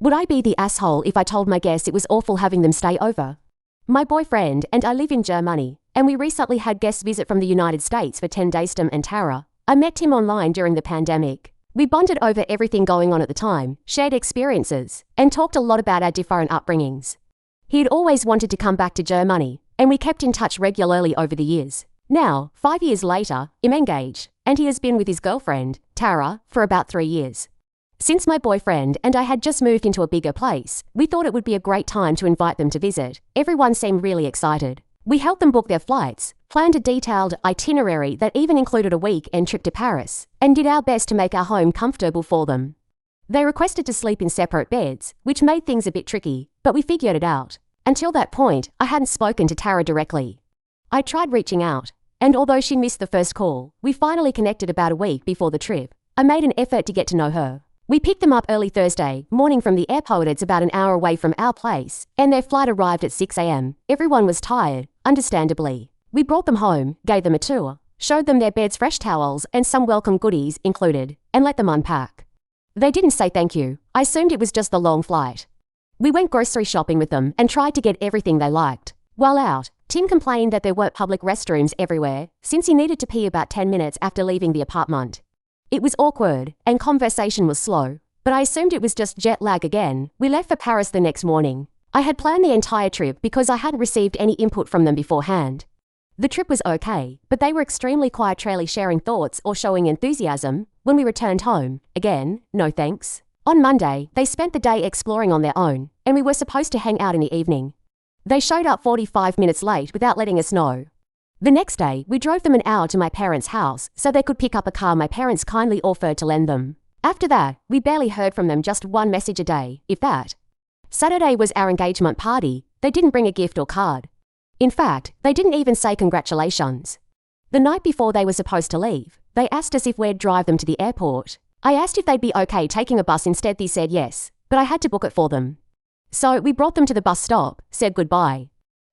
Would I be the asshole if I told my guests it was awful having them stay over? My boyfriend and I live in Germany, and we recently had guests visit from the United States for 10 days. Tim and Tara. I met Tim online during the pandemic. We bonded over everything going on at the time, shared experiences, and talked a lot about our different upbringings. He had always wanted to come back to Germany, and we kept in touch regularly over the years. Now, 5 years later, I'm engaged, and he has been with his girlfriend, Tara, for about 3 years. Since my boyfriend and I had just moved into a bigger place, we thought it would be a great time to invite them to visit. Everyone seemed really excited. We helped them book their flights, planned a detailed itinerary that even included a weekend trip to Paris, and did our best to make our home comfortable for them. They requested to sleep in separate beds, which made things a bit tricky, but we figured it out. Until that point, I hadn't spoken to Tara directly. I tried reaching out, and although she missed the first call, we finally connected about a week before the trip. I made an effort to get to know her. We picked them up early Thursday morning from the airport. It's about an hour away from our place, and their flight arrived at 6 a.m. Everyone was tired, understandably. We brought them home, gave them a tour, showed them their beds, fresh towels, and some welcome goodies included, and let them unpack. They didn't say thank you. I assumed it was just the long flight. We went grocery shopping with them and tried to get everything they liked. While out, Tim complained that there weren't public restrooms everywhere, since he needed to pee about 10 minutes after leaving the apartment. It was awkward, and conversation was slow, but I assumed it was just jet lag again. We left for Paris the next morning. I had planned the entire trip because I hadn't received any input from them beforehand. The trip was okay, but they were extremely quiet, rarely sharing thoughts or showing enthusiasm. When we returned home, again, no thanks. On Monday, they spent the day exploring on their own, and we were supposed to hang out in the evening. They showed up 45 minutes late without letting us know. The next day, we drove them an hour to my parents' house so they could pick up a car my parents kindly offered to lend them. After that, we barely heard from them, just one message a day, if that. Saturday was our engagement party. They didn't bring a gift or card. In fact, they didn't even say congratulations. The night before they were supposed to leave, they asked us if we'd drive them to the airport. I asked if they'd be okay taking a bus instead. They said yes, but I had to book it for them. So we brought them to the bus stop, said goodbye.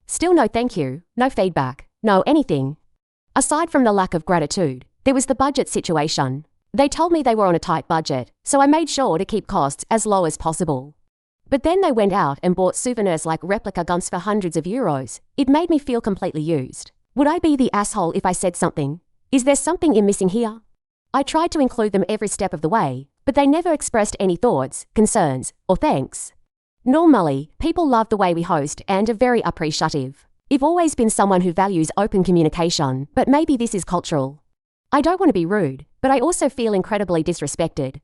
Still no thank you, no feedback. No anything. Aside from the lack of gratitude, there was the budget situation. They told me they were on a tight budget, so I made sure to keep costs as low as possible. But then they went out and bought souvenirs like replica guns for hundreds of euros. It made me feel completely used. Would I be the asshole if I said something? Is there something I'm missing here? I tried to include them every step of the way, but they never expressed any thoughts, concerns, or thanks. Normally, people love the way we host and are very appreciative. I've always been someone who values open communication, but maybe this is cultural. I don't want to be rude, but I also feel incredibly disrespected.